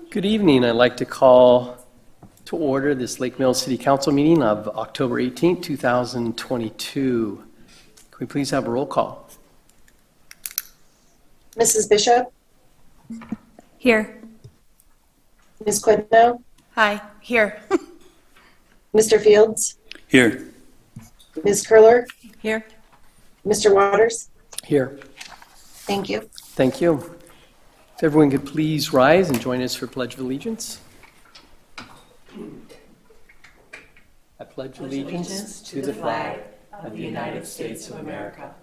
Good evening. I'd like to call to order this Lake Mills City Council meeting of October 18, 2022. Can we please have a roll call? Mrs. Bishop? Here. Ms. Quidno? Hi. Here. Mr. Fields? Here. Ms. Curler? Here. Mr. Waters? Here. Thank you. Thank you. If everyone could please rise and join us for Pledge of Allegiance. I pledge allegiance to the flag of the United States of America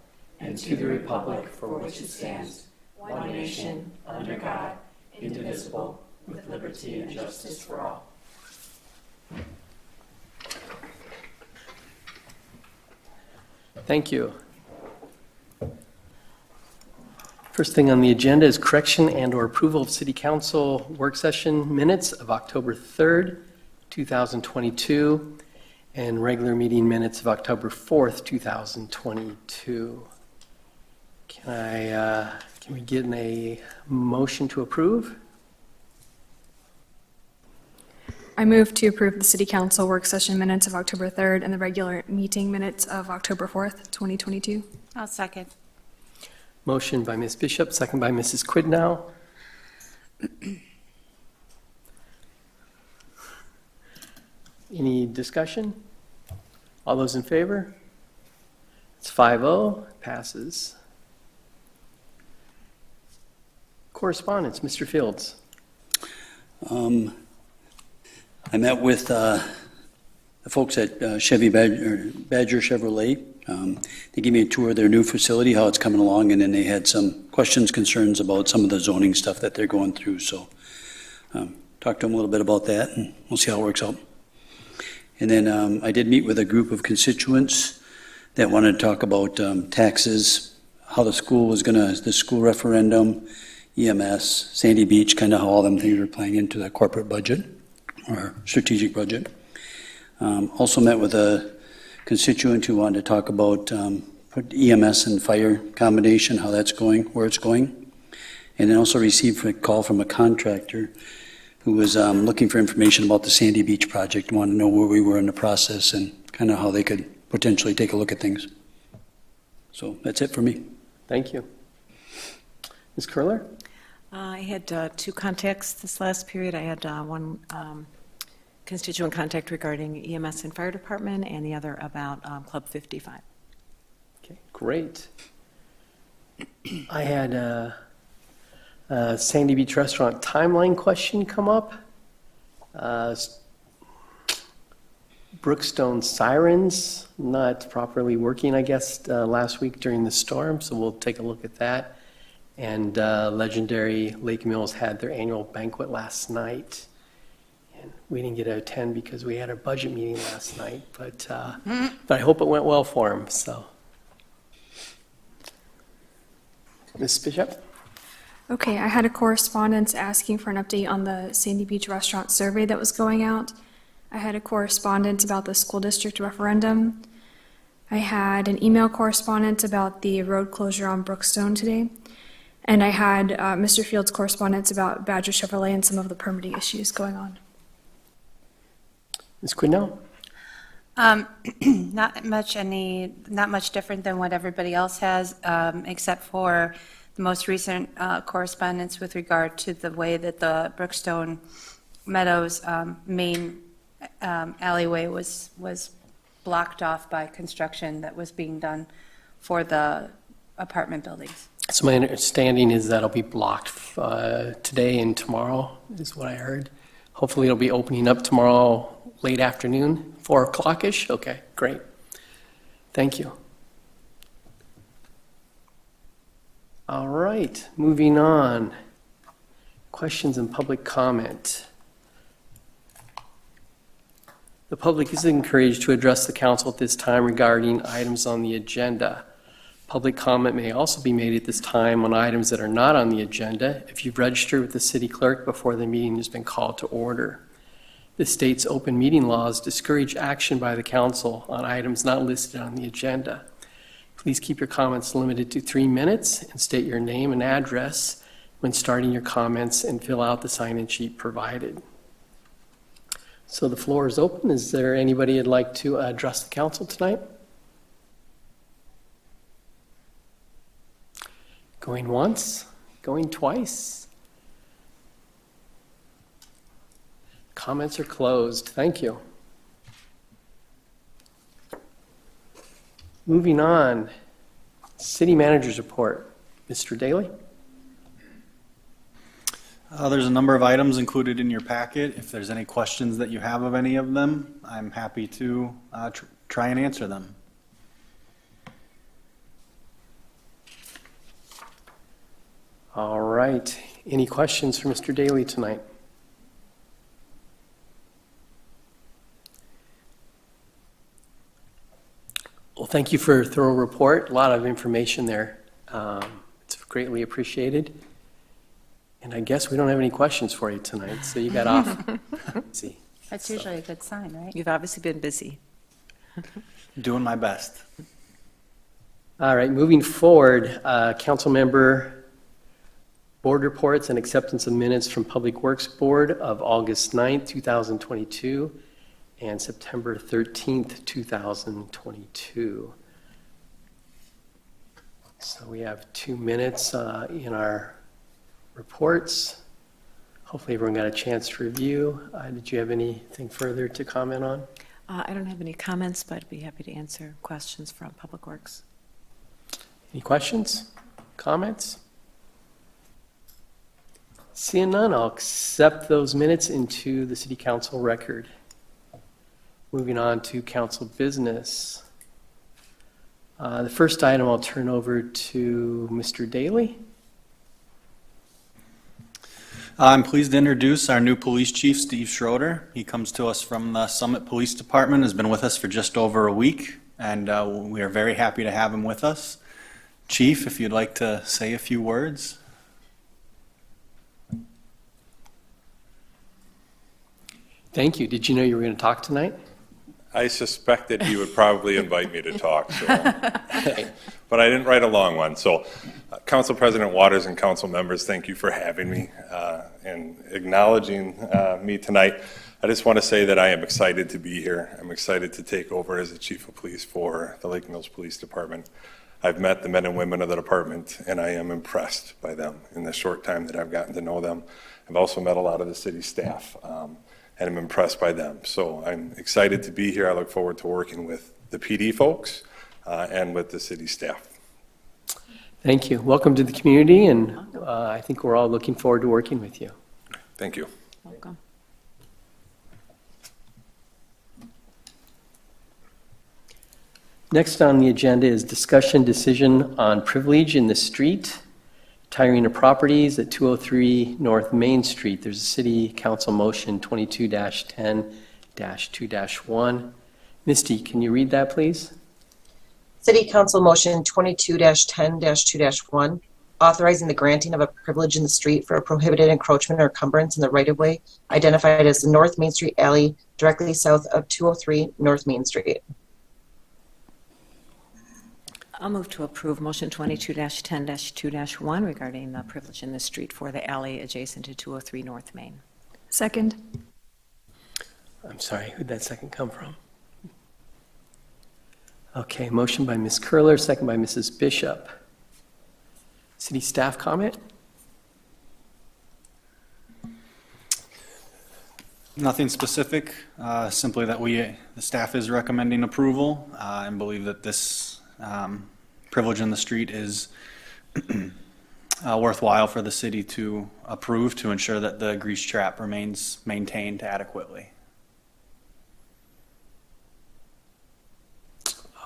and to the republic for which it stands, one nation, under God, indivisible, with liberty and justice for all. Thank you. First thing on the agenda is correction and or approval of City Council work session minutes of October 3rd, 2022, and regular meeting minutes of October 4th, 2022. Can we get a motion to approve? I move to approve the City Council work session minutes of October 3rd and the regular meeting minutes of October 4th, 2022. I'll second. Motion by Ms. Bishop, second by Mrs. Quidnow. Any discussion? All those in favor? It's 5-0, passes. Correspondence, Mr. Fields. I met with the folks at Badger Chevrolet. They gave me a tour of their new facility, how it's coming along, and then they had some questions, concerns about some of the zoning stuff that they're going through. So talked to them a little bit about that, and we'll see how it works out. And then I did meet with a group of constituents that wanted to talk about taxes, how the school was the school referendum, EMS, Sandy Beach, kind of how all them things are playing into the corporate budget or strategic budget. Also met with a constituent who wanted to talk about EMS and fire combination, how that's going, where it's going. And then also received a call from a contractor who was looking for information about the Sandy Beach project, wanted to know where we were in the process and kind of how they could potentially take a look at things. So that's it for me. Thank you. Ms. Curler? I had two contacts this last period. I had one constituent contact regarding EMS and fire department, and the other about Club 55. Okay, great. I had a Sandy Beach Restaurant timeline question come up. Brookstone sirens not properly working, I guess, last week during the storm, so we'll take a look at that. And Legendary Lake Mills had their annual banquet last night. And we didn't get to attend because we had our budget meeting last night, but I hope it went well for them. So, Ms. Bishop? Okay, I had a correspondence asking for an update on the Sandy Beach restaurant survey that was going out. I had a correspondence about the school district referendum. I had an email correspondence about the road closure on Brookstone today. And I had Mr. Fields' correspondence about Badger Chevrolet and some of the permitting issues going on. Ms. Quidnow? Not much different than what everybody else has, except for the most recent correspondence with regard to the way that the Brookstone Meadows main alleyway was blocked off by construction that was being done for the apartment buildings. So my understanding is that'll be blocked today and tomorrow, is what I heard. Hopefully it'll be opening up tomorrow late afternoon, 4 o'clock-ish. Okay, great. Thank you. All right, moving on. Questions and public comment. The public is encouraged to address the council at this time regarding items on the agenda. Public comment may also be made at this time on items that are not on the agenda if you've registered with the city clerk before the meeting has been called to order. The state's open meeting laws discourage action by the council on items not listed on the agenda. Please keep your comments limited to 3 minutes and state your name and address when starting your comments and fill out the sign-in sheet provided. So the floor is open. Is there anybody who'd like to address the council tonight? Going once, going twice. Comments are closed. Thank you. Moving on, city manager's report. Mr. Daly? There's a number of items included in your packet. If there's any questions that you have of any of them, I'm happy to try and answer them. All right. Any questions for Mr. Daly tonight? Well, thank you for a thorough report. A lot of information there. It's greatly appreciated. And I guess we don't have any questions for you tonight, so you got off. See. That's usually a good sign, right? You've obviously been busy. Doing my best. All right, moving forward, Councilmember board reports and acceptance of minutes from Public Works Board of August 9th, 2022 and September 13th, 2022. So we have 2 minutes in our reports. Hopefully everyone got a chance to review. Did you have anything further to comment on? I don't have any comments, but I'd be happy to answer questions from Public Works. Any questions, comments? Seeing none, I'll accept those minutes into the City Council record. Moving on to council business. The first item I'll turn over to Mr. Daly. I'm pleased to introduce our new police chief, Steve Schroeder. He comes to us from the Summit Police Department, has been with us for just over a week, and we are very happy to have him with us. Chief, if you'd like to say a few words. Thank you. Did you know you were going to talk tonight? I suspected he would probably invite me to talk, so. But I didn't write a long one. So, Council President Waters and council members, thank you for having me and acknowledging me tonight. I just want to say that I am excited to be here. I'm excited to take over as the Chief of Police for the Lake Mills Police Department. I've met the men and women of the department, and I am impressed by them in the short time that I've gotten to know them. I've also met a lot of the city staff. And I'm impressed by them. So I'm excited to be here. I look forward to working with the PD folks and with the city staff. Thank you. Welcome to the community, and I think we're all looking forward to working with you. Thank you. Welcome. Next on the agenda is discussion decision on privilege in the street, Tyranena Properties at 203 North Main Street. There's a City Council motion 22-10-2-1. Misty, can you read that, please? City Council Motion 22-10-2-1, authorizing the granting of a privilege in the street for a prohibited encroachment or encumbrance in the right-of-way identified as the North Main Street alley directly south of 203 North Main Street. I'll move to approve motion 22-10-2-1 regarding the privilege in the street for the alley adjacent to 203 North Main. Second. I'm sorry, who'd that second come from? Okay, motion by Ms. Curler, second by Mrs. Bishop. City staff comment? Nothing specific, simply that the staff is recommending approval and believe that this privilege in the street is worthwhile for the city to approve to ensure that the grease trap remains maintained adequately.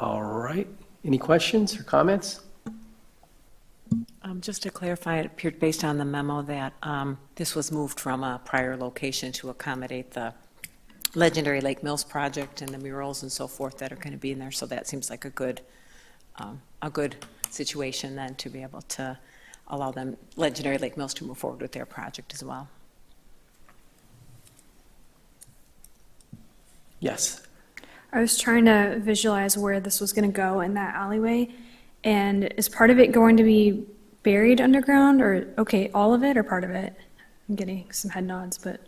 All right. Any questions or comments? Just to clarify, it appeared based on the memo that this was moved from a prior location to accommodate the legendary Lake Mills project and the murals and so forth that are going to be in there. So that seems like a good situation then to be able to allow them, legendary Lake Mills, to move forward with their project as well. Yes. I was trying to visualize where this was going to go in that alleyway, and is part of it going to be buried underground, or, okay, all of it or part of it? I'm getting some head nods, but.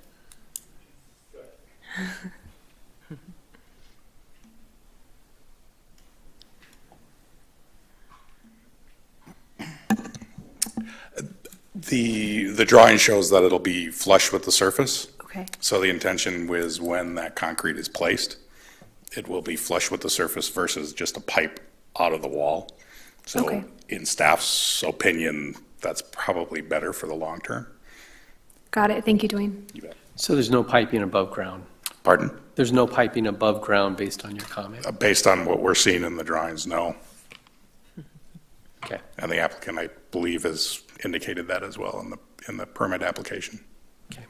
The drawing shows that it'll be flush with the surface. Okay. So the intention was when that concrete is placed, it will be flush with the surface versus just a pipe out of the wall. So Okay. in staff's opinion, that's probably better for the long term. Got it. Thank you, Dwayne. You bet. So there's no piping above ground? Pardon? There's no piping above ground based on your comment? Based on what we're seeing in the drawings, no. Okay. And the applicant, I believe, has indicated that as well in the permit application. Okay.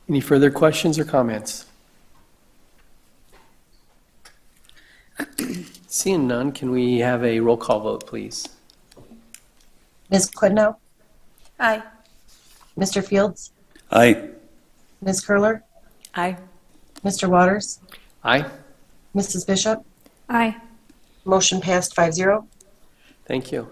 Any further questions or comments? Seeing none, can we have a roll call vote, please? Ms. Quidnow? Aye. Mr. Fields? Aye. Ms. Curler? Aye. Mr. Waters? Aye. Mrs. Bishop? Aye. Motion passed 5-0. Thank you.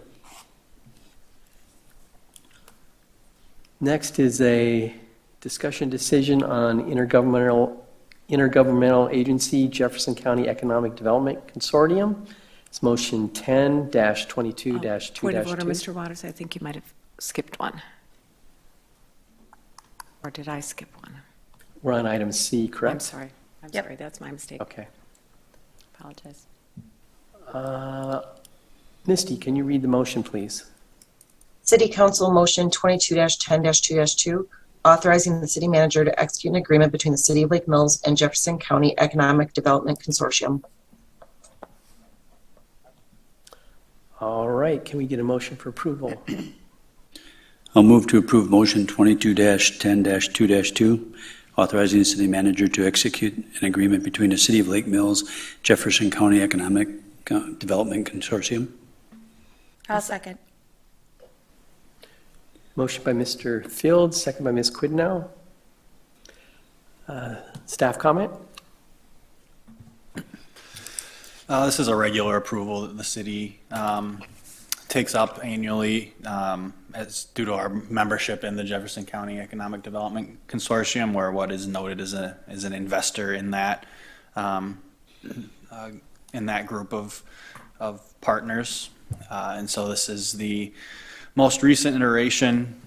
Next is a discussion decision on intergovernmental agency Jefferson County Economic Development Consortium. It's motion 10-22-2-2. Point of order, Mr. Waters, I think you might have skipped one. Or did I skip one? We're on item C, I'm correct? sorry. I'm Yep. sorry, that's my mistake. Okay. Apologize. Misty, can you read the motion, please? City Council Motion 22-10-2-2, authorizing the city manager to execute an agreement between the City of Lake Mills and Jefferson County Economic Development Consortium. All right, can we get a motion for approval? I'll move to approve motion 22-10-2-2, authorizing the city manager to execute an agreement between the City of Lake Mills, Jefferson County Economic Development Consortium. I'll second. Motion by Mr. Fields, second by Ms. Quidnow. Staff comment? This is a regular approval that the city takes up annually as due to our membership in the Jefferson County Economic Development Consortium, where what is noted as an investor in that group of partners. And so this is the most recent iteration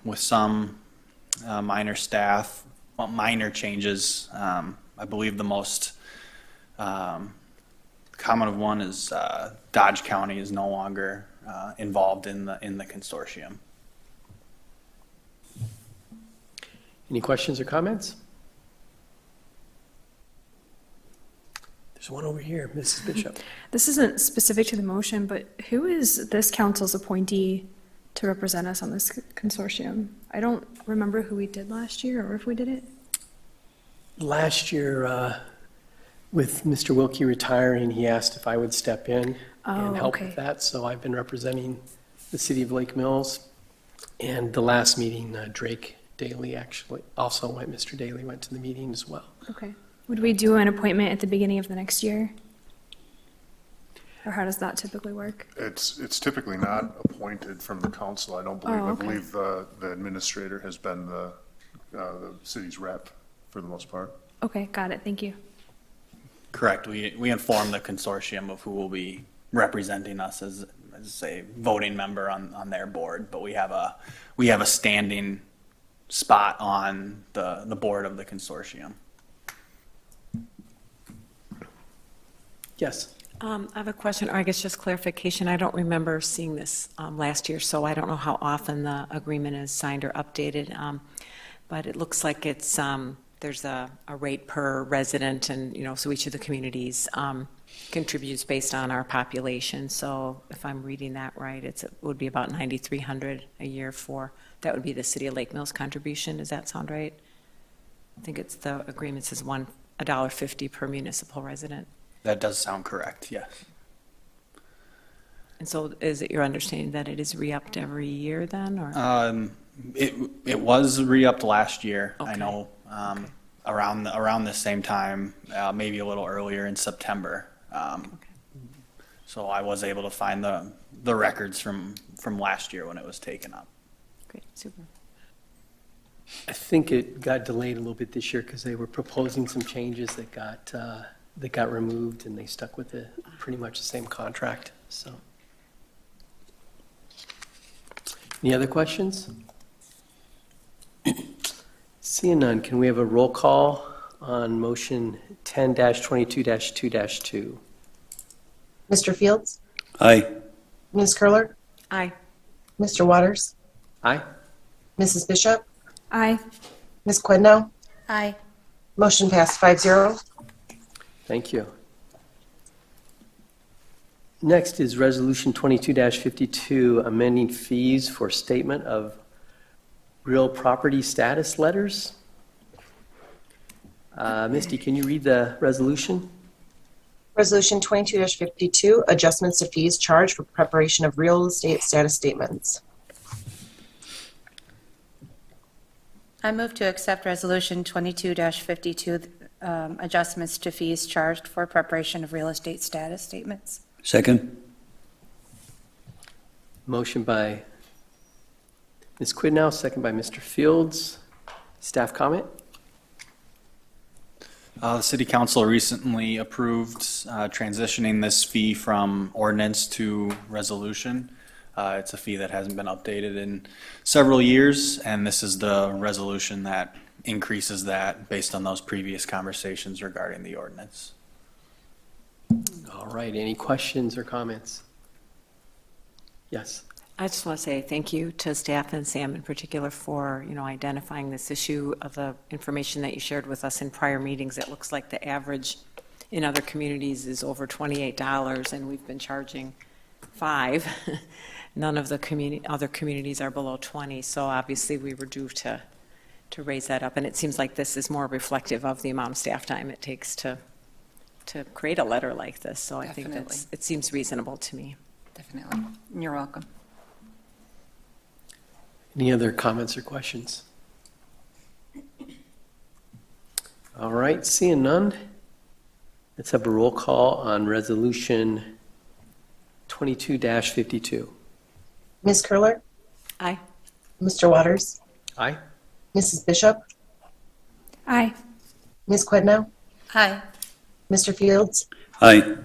with some minor changes. I believe the most common of one is Dodge County is no longer involved in the consortium. Any questions or comments? There's one over here, Mrs. Bishop. This isn't specific to the motion, but who is this council's appointee to represent us on this consortium? I don't remember who we did last year or if we did it. Last year, with Mr. Wilkie retiring, he asked if I would step in and help okay. with that. So I've been representing the City of Lake Mills. And the last meeting, Drake Daly actually also went, Mr. Daly went to the meeting as well. Okay. Would we do an appointment at the beginning of the next year? Or how does that typically work? It's typically not appointed from the council, I don't believe. Oh, I okay. believe the administrator has been the city's rep for the most part. Okay, got it. Thank you. Correct. We inform the consortium of who will be representing us as a voting member on their board, but we have a standing spot on the board of the consortium. Yes. I have a question, or I guess just clarification. I don't remember seeing this last year, so I don't know how often the agreement is signed or updated. But it looks like it's there's a rate per resident, and so each of the communities contributes based on our population. So if I'm reading that right, it would be about $9,300 a year that would be the City of Lake Mills contribution. Does that sound right? I think it's the agreement says $1.50 per municipal resident. That does sound correct, yes. And so is it your understanding that it is re-upped every year then, or? It was re-upped last year. I Okay. know Okay. around the same time, maybe a little earlier in September. So I was able to find the records from last year when it was taken up. Great, super. I think it got delayed a little bit this year because they were proposing some changes that got removed, and they stuck with pretty much the same contract, so. Any other questions? Seeing none, can we have a roll call on motion 10-22-2-2? Mr. Fields? Aye. Ms. Curler? Aye. Mr. Waters? Aye. Mrs. Bishop? Aye. Ms. Quidnow? Aye. Motion passed 5-0. Thank you. Next is Resolution 22-52, amending fees for statement of real property status letters. Misty, can you read the resolution? Resolution 22-52, adjustments to fees charged for preparation of real estate status statements. I move to accept Resolution 22-52, adjustments to fees charged for preparation of real estate status statements. Second? Motion by Ms. Quidnow, second by Mr. Fields. Staff comment? The city council recently approved transitioning this fee from ordinance to resolution. It's a fee that hasn't been updated in several years, and this is the resolution that increases that based on those previous conversations regarding the ordinance. All right, any questions or comments? Yes. I just want to say thank you to staff and Sam in particular for, identifying this issue of the information that you shared with us in prior meetings. It looks like the average in other communities is over $28, and we've been charging $5. None of the other communities are below 20, so obviously we were due to raise that up. And it seems like this is more reflective of the amount of staff time it takes to create a letter like this. So I think it seems reasonable to me. Definitely. You're welcome. Any other comments or questions? All right, seeing none, let's have a roll call on Resolution 22-52. Ms. Curler? Aye. Mr. Waters? Aye. Mrs. Bishop? Aye. Ms. Quidnow? Aye. Mr. Fields? Aye.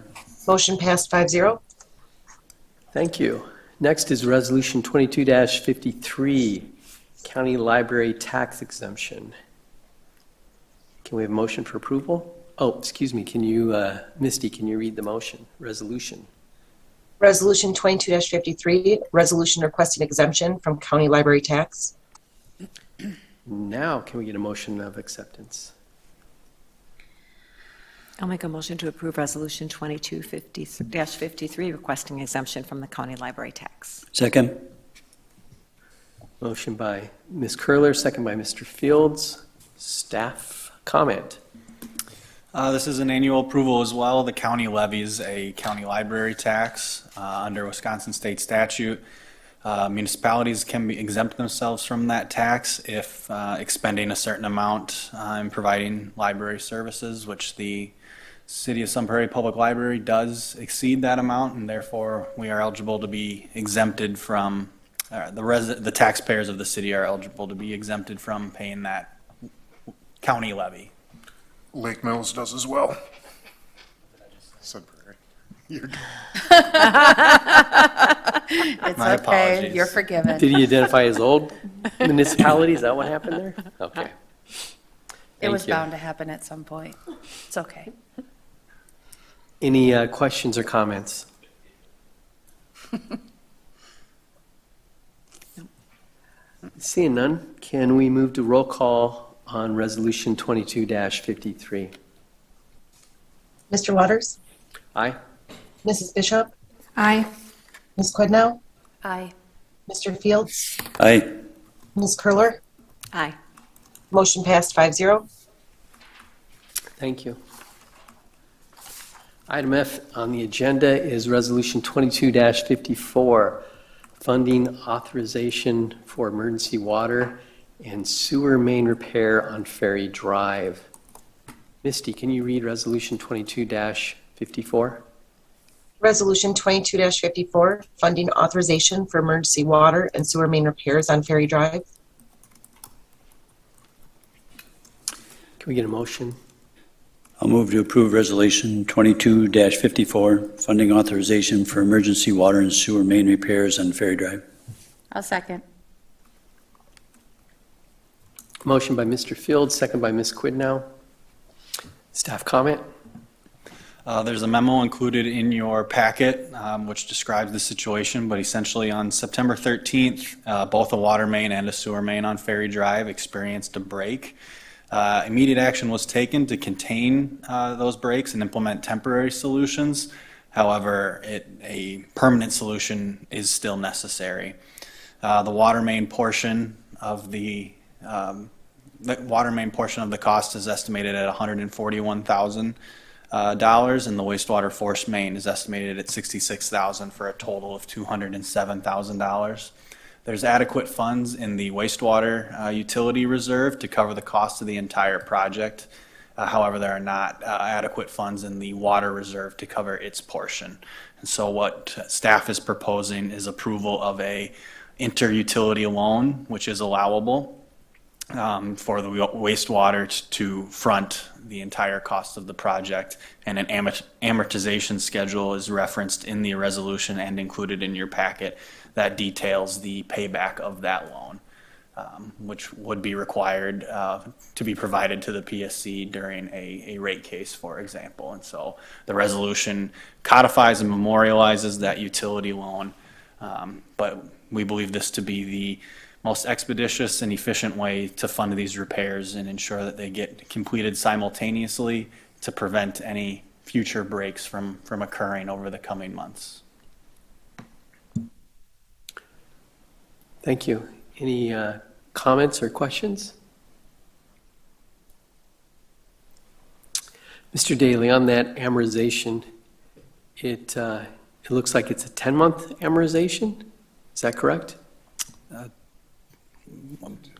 Motion passed 5-0. Thank you. Next is Resolution 22-53, County Library Tax Exemption. Can we have a motion for approval? Oh, excuse me, Misty, can you read the motion, resolution? Resolution 22-53, resolution requesting exemption from county library tax. Now, can we get a motion of acceptance? I'll make a motion to approve Resolution 22-53, requesting exemption from the county library tax. Second? Motion by Ms. Curler, second by Mr. Fields. Staff comment? This is an annual approval as well. The county levies a county library tax under Wisconsin state statute. Municipalities can exempt themselves from that tax if expending a certain amount in providing library services, which the City of Sun Prairie Public Library does exceed that amount, and therefore we are eligible to be exempted from, the taxpayers of the city are eligible to be exempted from paying that county levy. Lake Mills does as well. Sun Prairie. You're good. It's My okay. apologies. You're forgiven. Did he identify his old municipality? Is that what happened there? Okay. It was Thank you. bound to happen at some point. It's okay. Any questions or comments? Seeing none, can we move to roll call on Resolution 22-53? Mr. Waters? Aye. Mrs. Bishop? Aye. Ms. Quidnow? Aye. Mr. Fields? Aye. Ms. Curler? Aye. Motion passed 5-0. Thank you. Item F on the agenda is Resolution 22-54, funding authorization for emergency water and sewer main repair on Ferry Drive. Misty, can you read Resolution 22-54? Resolution 22-54, funding authorization for emergency water and sewer main repairs on Ferry Drive. Can we get a motion? I'll move to approve Resolution 22-54, funding authorization for emergency water and sewer main repairs on Ferry Drive. I'll second. Motion by Mr. Fields, second by Ms. Quidnow. Staff comment? There's a memo included in your packet which describes the situation, but essentially on September 13th, both a water main and a sewer main on Ferry Drive experienced a break. Immediate action was taken to contain those breaks and implement temporary solutions. However, a permanent solution is still necessary. The water main portion of the cost is estimated at $141,000, and the wastewater force main is estimated at $66,000 for a total of $207,000. There's adequate funds in the wastewater utility reserve to cover the cost of the entire project. However, there are not adequate funds in the water reserve to cover its portion. And so what staff is proposing is approval of a inter-utility loan, which is allowable for the wastewater to front the entire cost of the project. And an amortization schedule is referenced in the resolution and included in your packet that details the payback of that loan, which would be required to be provided to the PSC during a rate case, for example. And so the resolution codifies and memorializes that utility loan, but we believe this to be the most expeditious and efficient way to fund these repairs and ensure that they get completed simultaneously to prevent any future breaks from occurring over the coming months. Thank you. Any comments or questions? Mr. Daly, on that amortization, it looks like it's a 10-month amortization. Is that correct?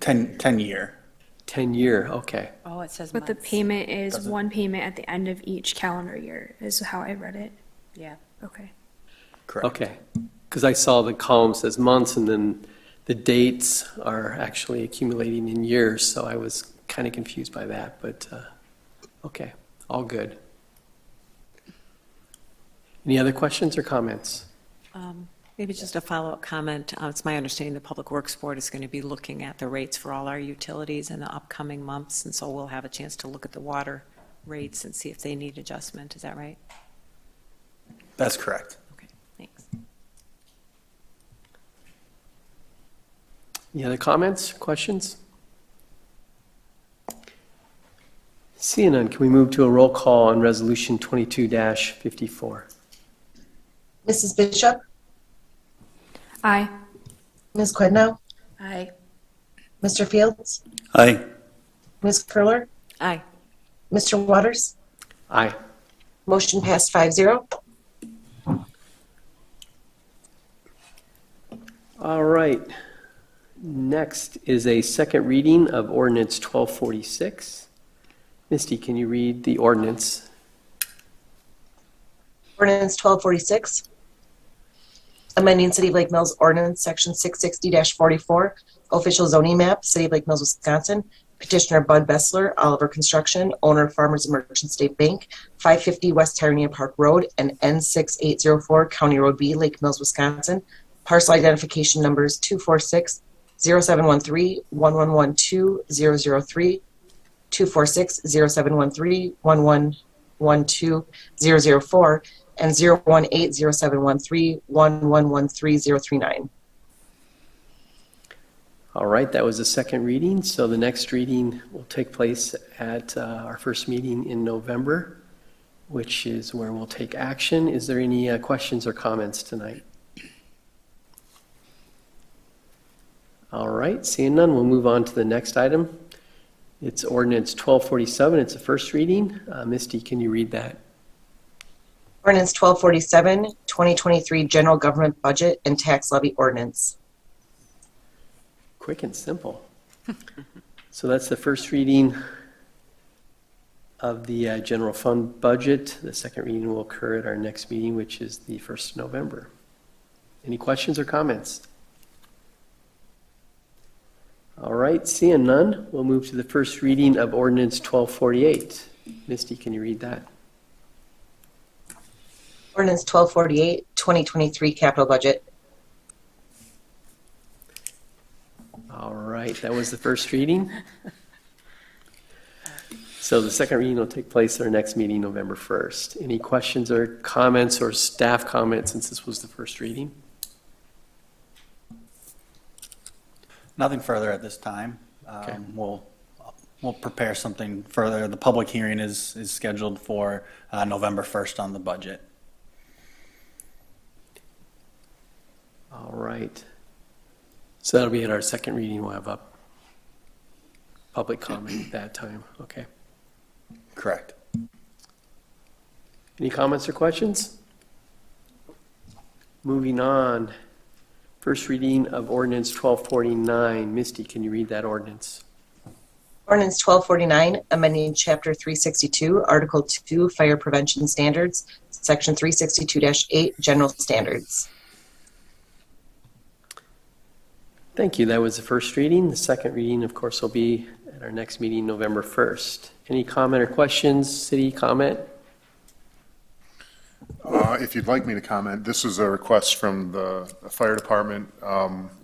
10-year. 10-year, okay. Oh, it says But the months. payment is Does it? one payment at the end of each calendar year, is how I read it. Yeah. Okay. Correct. Okay, because I saw the column says months, and then the dates are actually accumulating in years, so I was kind of confused by that, but okay, all good. Any other questions or comments? Maybe just a follow-up comment. It's my understanding the Public Works Board is going to be looking at the rates for all our utilities in the upcoming months, and so we'll have a chance to look at the water rates and see if they need adjustment. Is that right? That's correct. Okay, thanks. Any other comments, questions? Seeing none, can we move to a roll call on Resolution 22-54? Mrs. Bishop, Aye. Ms. Quidnow, Aye. Mr. Fields, Aye. Ms. Curler, Aye. Mr. Waters. Aye. Motion passed 5-0. All right. Next is a second reading of Ordinance 1246. Misty, can you read the ordinance? Ordinance 1246, amending City of Lake Mills Ordinance, Section 660-44, official zoning map, City of Lake Mills, Wisconsin. Petitioner Bud Bessler, Oliver Construction, owner of Farmers and Merchant State Bank, 550 West Tyranena Park Road, and N6804 County Road B, Lake Mills, Wisconsin. Parcel identification numbers 246-0713-1112-003, 246-0713-1112-004, and 018-0713-1113-039. All right, that was the second reading, so the next reading will take place at our first meeting in November, which is where we'll take action. Is there any questions or comments tonight? All right, seeing none, we'll move on to the next item. It's Ordinance 1247. It's a first reading. Misty, can you read that? Ordinance 1247, 2023 General Government Budget and Tax Levy Ordinance. Quick and simple. So that's the first reading of the general fund budget. The second reading will occur at our next meeting, which is the 1st of November. Any questions or comments? All right, seeing none, we'll move to the first reading of Ordinance 1248. Misty, can you read that? Ordinance 1248, 2023 capital budget. All right, that was the first reading. So the second reading will take place at our next meeting, November 1st. Any questions or comments or staff comments since this was the first reading? Nothing further at this time. Okay. We'll prepare something further. The public hearing is scheduled for November 1st on the budget. All right. So that'll be at our second reading. We'll have a public comment at that time. Okay. Correct. Any comments or questions? Moving on. First reading of Ordinance 1249. Misty, can you read that ordinance? Ordinance 1249, amending Chapter 362, Article 2, Fire Prevention Standards, Section 362-8, General Standards. Thank you. That was the first reading. The second reading, of course, will be at our next meeting, November 1st. Any comment or questions? City comment? If you'd like me to comment, this is a request from the fire department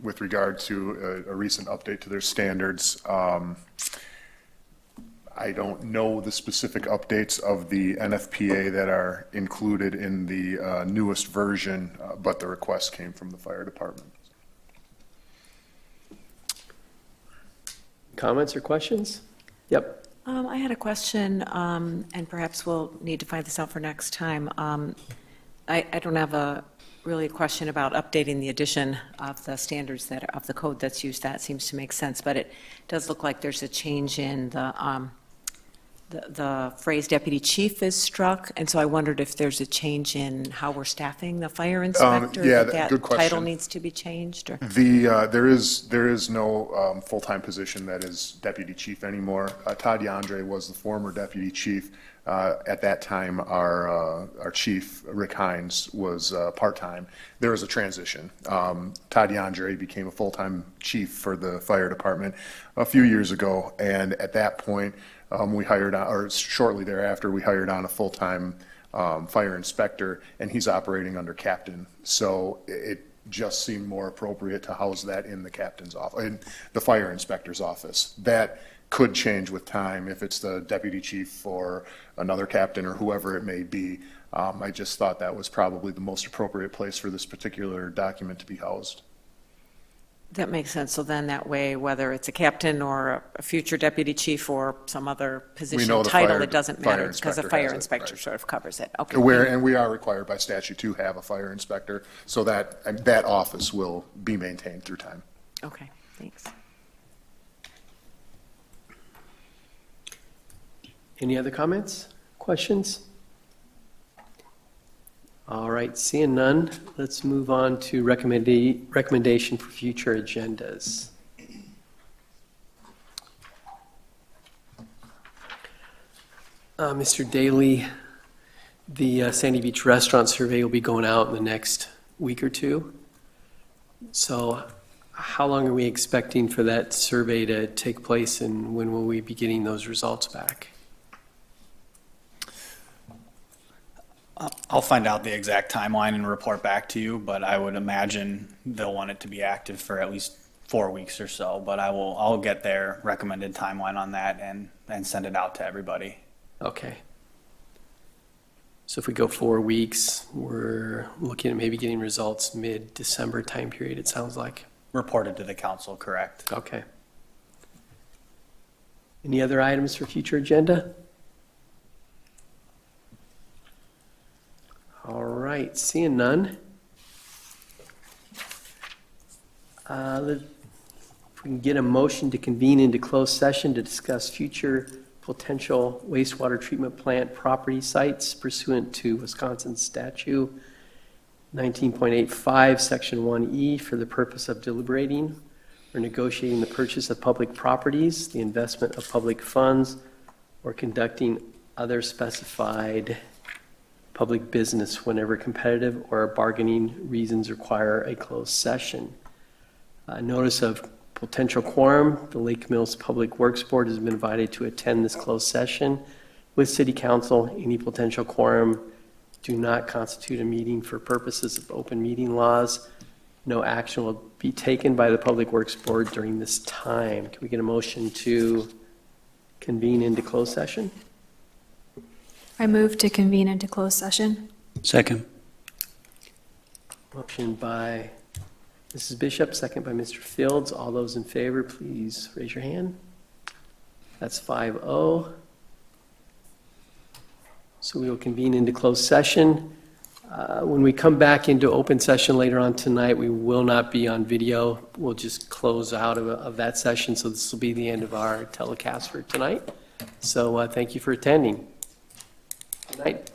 with regard to a recent update to their standards. I don't know the specific updates of the NFPA that are included in the newest version, but the request came from the fire department. Comments or questions? Yep. I had a question, and perhaps we'll need to find this out for next time. I don't have really a question about updating the addition of the standards of the code that's used. That seems to make sense, but it does look like there's a change in the phrase deputy chief is struck, and so I wondered if there's a change in how we're staffing the fire inspector? yeah, that good question. title needs to be changed, or? There is no full-time position that is deputy chief anymore. Todd Yandre was the former deputy chief. At that time, our chief, Rick Hines, was part-time. There was a transition. Todd Yandre became a full-time chief for the fire department a few years ago, and at that point, we hired, or shortly thereafter, we hired on a full-time fire inspector, and he's operating under captain. So it just seemed more appropriate to house that in the captain's office, in the fire inspector's office. That could change with time if it's the deputy chief or another captain or whoever it may be. I just thought that was probably the most appropriate place for this particular document to be housed. That makes sense. So then that way, whether it's a captain or a future deputy chief or some other position know the title, fire- it doesn't fire matter because the inspector fire has it, inspector right. sort of covers it. Okay. And we are required by statute to have a fire inspector, so that office will be maintained through time. Okay, thanks. Any other comments, questions? All right, seeing none, let's move on to recommendation for future agendas. Mr. Daly, the Sandy Beach Restaurant Survey will be going out in the next week or two. So how long are we expecting for that survey to take place, and when will we be getting those results back? I'll find out the exact timeline and report back to you, but I would imagine they'll want it to be active for at least 4 weeks or so. But I'll get their recommended timeline on that and send it out to everybody. Okay. So if we go 4 weeks, we're looking at maybe getting results mid-December time period, it sounds like. Reported to the council, correct? Okay. Any other items for future agenda? All right, seeing none. If we can get a motion to convene into closed session to discuss future potential wastewater treatment plant property sites pursuant to Wisconsin statute 19.85, section 1E, for the purpose of deliberating or negotiating the purchase of public properties, the investment of public funds, or conducting other specified public business whenever competitive or bargaining reasons require a closed session. Notice of potential quorum, the Lake Mills Public Works Board has been invited to attend this closed session with City Council. Any potential quorum do not constitute a meeting for purposes of open meeting laws. No action will be taken by the Public Works Board during this time. Can we get a motion to convene into closed session? I move to convene into closed session. Second. Motion by Mrs. Bishop, second by Mr. Fields. All those in favor, please raise your hand. That's 5-0. So we will convene into closed session. When we come back into open session later on tonight, we will not be on video. We'll just close out of that session. So this will be the end of our telecast for tonight. So thank you for attending. Good night.